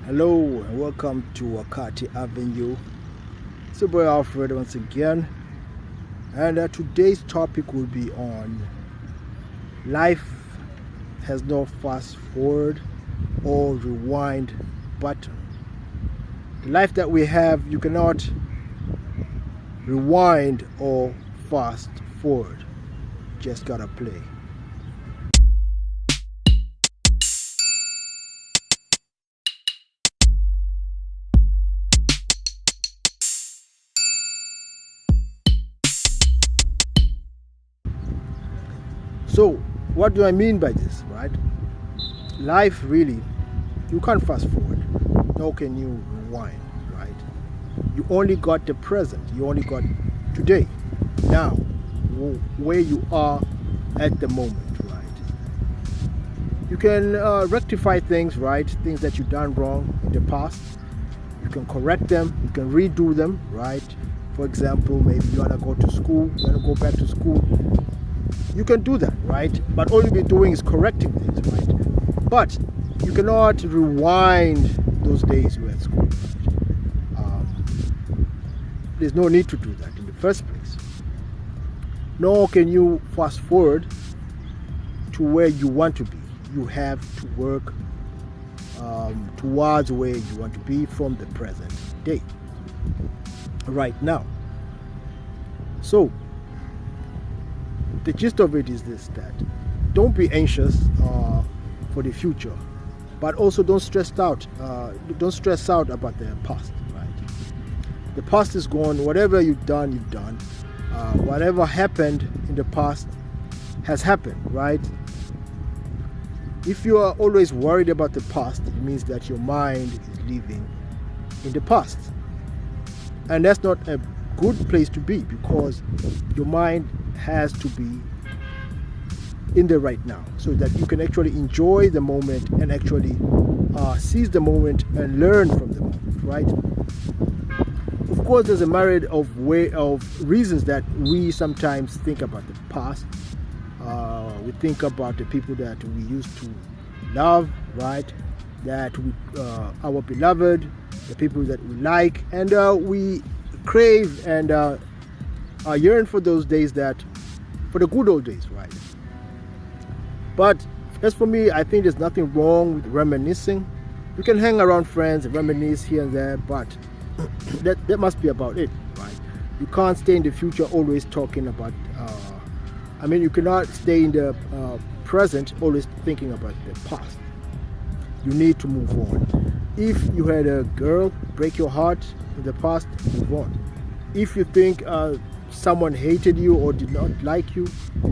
Hello and welcome to Wakati Avenue. It's your boy Alfred once again, and today's topic will be on life has no fast forward or rewind button. The life that we have, you cannot rewind or fast forward, just gotta play. So, what do I mean by this, right? Life really, you can't fast forward, nor can you rewind, right? You only got the present, you only got today, now, where you are at the moment, right? You can rectify things, right? Things that you've done wrong in the past. You can correct them, you can redo them, right? For example, maybe you want to go to school, you want to go back to school. You can do that, right? But all you'll be doing is correcting things, right? But you cannot rewind those days you were at school. There's no need to do that in the first place. Nor can you fast forward to where you want to be. You have to work towards where you want to be from the present day, right now. So, the gist of it is this, that don't be anxious for the future, but also don't stress out about the past, right? The past is gone. Whatever you've done. Whatever happened in the past has happened, right? If you are always worried about the past, it means that your mind is living in the past, and that's not a good place to be, because your mind has to be in the right now, so that you can actually enjoy the moment and actually seize the moment and learn from the moment, right? Of course, there's a myriad of reasons that we sometimes think about the past. We think about the people that we used to love, right? That we, our beloved, the people that we like, and we crave and yearn for those days, for the good old days, right? But as for me, I think there's nothing wrong with reminiscing. You can hang around friends and reminisce here and there, but that must be about it, right? You can't stay in the future always talking about. You cannot stay in the present always thinking about the past. You need to move on. If you had a girl break your heart in the past, move on. If you think someone hated you or did not like you,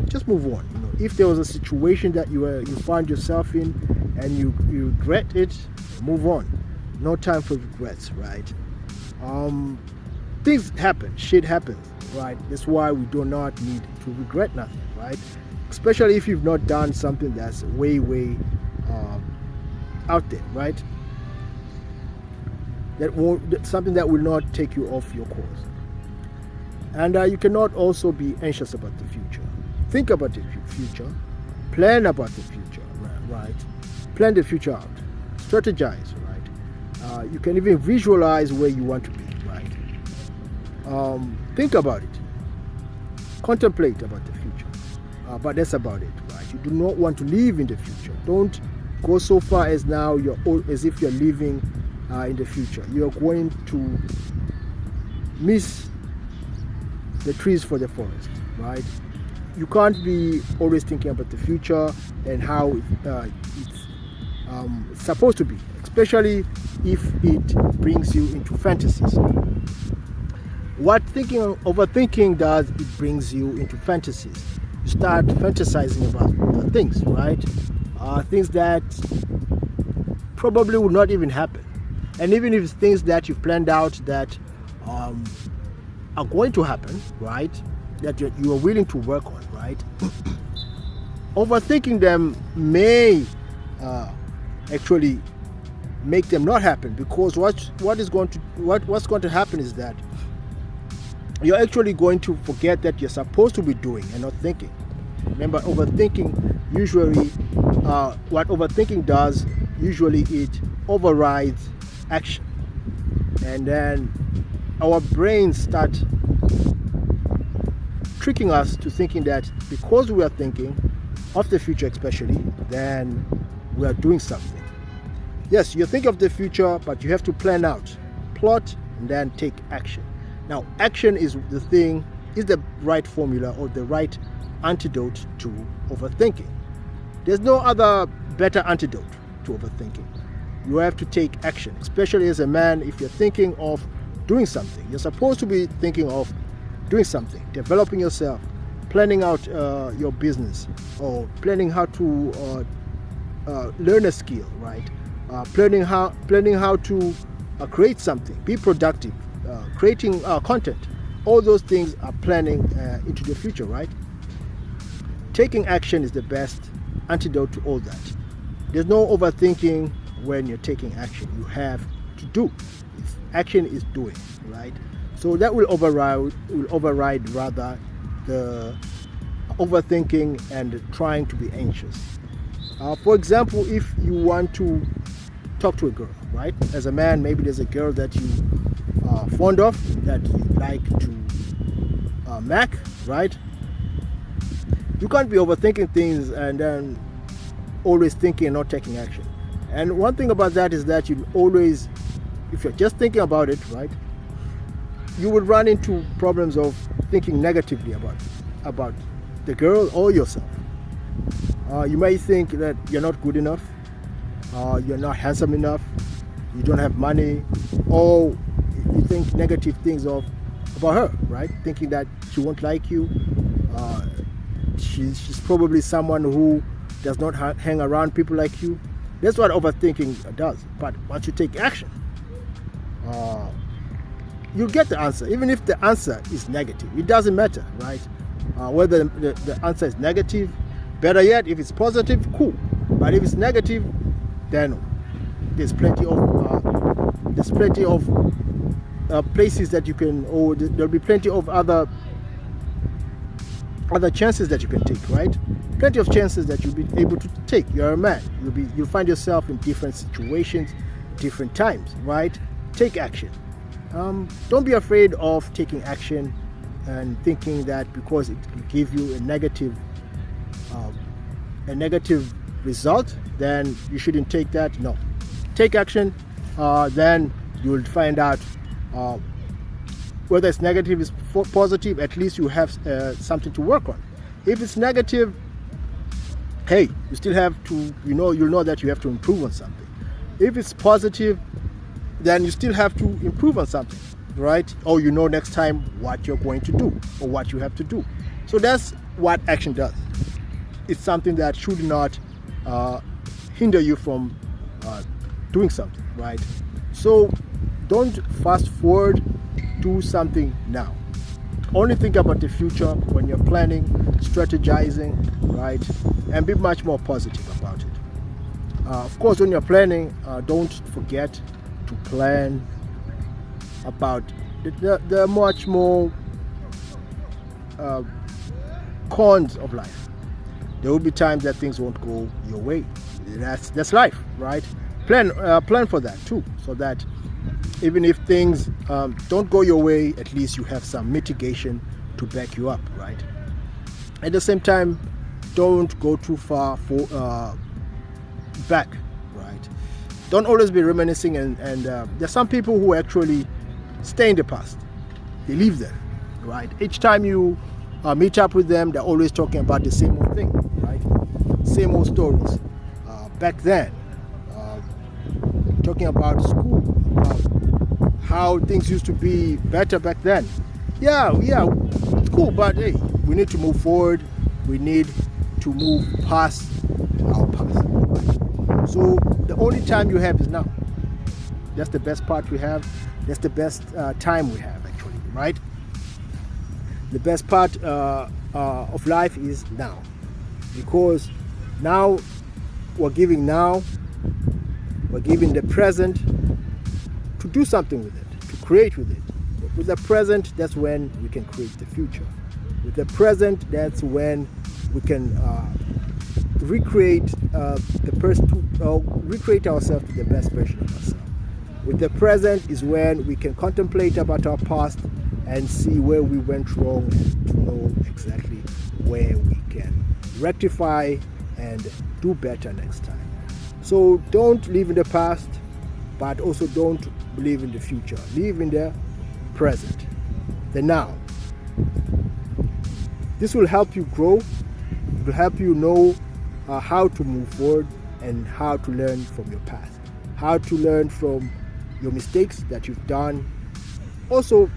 just move on. If there was a situation that you found yourself in and you regret it, move on. No time for regrets, right? Things happen, shit happens, right? That's why we do not need to regret nothing, right? Especially if you've not done something that's way out there, right? Something that will not take you off your course. And you cannot also be anxious about the future. Think about the future. Plan about the future, right? Plan the future out. Strategize, right? You can even visualize where you want to be, right? Think about it. Contemplate about the future. But that's about it, right? You do not want to live in the future. Don't go so far as now as if you're living in the future. You're going to miss the trees for the forest, right? You can't be always thinking about the future and how it's supposed to be, especially if it brings you into fantasies. What overthinking does, it brings you into fantasies. You start fantasizing about things, right? Things that probably will not even happen. And even if it's things that you've planned out that are going to happen, right? That you are willing to work on, right? Overthinking them may actually make them not happen, because what's going to happen is that you're actually going to forget that you're supposed to be doing and not thinking. Remember, overthinking usually, what overthinking does, usually it overrides action. And then our brains start tricking us to thinking that because we are thinking of the future especially, then we are doing something. Yes, you think of the future, but you have to plan out, plot, and then take action. Now, action is the right formula or the right antidote to overthinking. There's no other better antidote to overthinking. You have to take action, especially as a man. If you're thinking of doing something, you're supposed to be thinking of doing something, developing yourself, planning out your business, or planning how to learn a skill, right? Planning how to create something, be productive, creating content. All those things are planning into the future, right? Taking action is the best antidote to all that. There's no overthinking when you're taking action. You have to do. Action is doing, right? So that will override rather the overthinking and trying to be anxious. For example, if you want to talk to a girl, right? As a man, maybe there's a girl that you are fond of, that you like to mac, right? You can't be overthinking things and then always thinking and not taking action. And one thing about that is that you always, if you're just thinking about it, right, you will run into problems of thinking negatively about the girl or yourself. You may think that you're not good enough, you're not handsome enough, you don't have money, or you think negative things about her, right? Thinking that she won't like you. She's probably someone who does not hang around people like you. That's what overthinking does. But once you take action, you'll get the answer. Even if the answer is negative, it doesn't matter, right? Whether the answer is negative, better yet, if it's positive, cool. But if it's negative, then there's plenty of places that you can, or there'll be plenty of other chances that you can take, right? Plenty of chances that you'll be able to take. You're a man. You'll find yourself in different situations, different times, right? Take action. Don't be afraid of taking action and thinking that because it will give you a negative result, then you shouldn't take that. No, take action. Then you'll find out whether it's negative is positive. At least you have something to work on. If it's negative, hey, you still have to, you'll know that you have to improve on something. If it's positive, then you still have to improve on something, right? Or next time what you're going to do or what you have to do. So that's what action does. It's something that should not hinder you from doing something, right? So don't fast forward, do something now. Only think about the future when you're planning, strategizing, right? And be much more positive about it. Of course, when you're planning, don't forget to plan about the much more cons of life. There will be times that things won't go your way. That's life, right? Plan for that too, so that even if things don't go your way, at least you have some mitigation to back you up, right? At the same time, don't go too far back, right? Don't always be reminiscing, and there's some people who actually stay in the past. They live there, right? Each time you meet up with them, they're always talking about the same old thing, right? Same old stories. Back then, talking about school, about how things used to be better back then. Yeah, it's cool, but hey, we need to move forward. We need to move past our past. So the only time you have is now. That's the best part we have. That's the best time we have, actually, right? The best part of life is now, because now we're giving the present to do something with it, to create with it. With the present, that's when we can create the future. With the present, that's when we can recreate recreate ourselves to the best version of ourselves. With the present is when we can contemplate about our past and see where we went wrong and to know exactly where we can rectify and do better next time. So don't live in the past, but also don't live in the future. Live in the present, the now. This will help you grow. It will help you know how to move forward and how to learn from your past, how to learn from your mistakes that you've done. Also,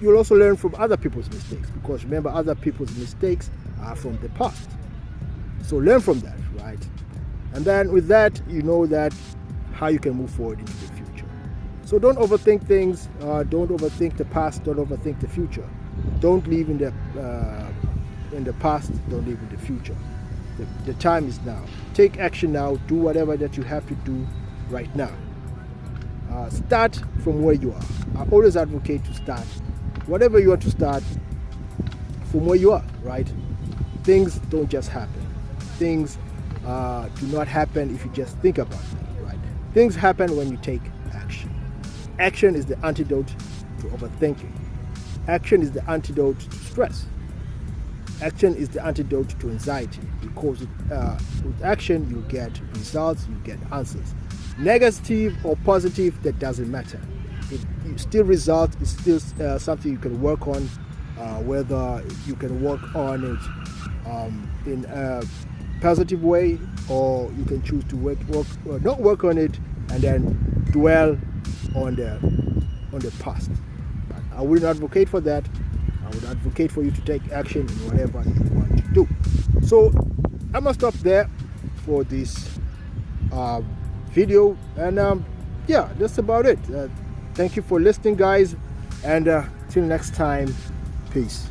you'll also learn from other people's mistakes, because remember, other people's mistakes are from the past. So learn from that, right? And then with that, you know that how you can move forward into the future. So don't overthink things. Don't overthink the past. Don't overthink the future. Don't live in the past. Don't live in the future. The time is now. Take action now. Do whatever that you have to do right now. Start from where you are. I always advocate to start whatever you want to start from where you are, right? Things don't just happen. Things do not happen if you just think about them, right? Things happen when you take action. Action is the antidote to overthinking. Action is the antidote to stress. Action is the antidote to anxiety, because with action you get results, you get answers. Negative or positive, that doesn't matter. It still results. It's still something you can work on, whether you can work on it in a positive way, or you can choose to not work on it and then dwell on the past. But I wouldn't advocate for that. I would advocate for you to take action in whatever you want to do. So I'm gonna stop there for this video, and yeah, that's about it. Thank you for listening, guys, and till next time, peace.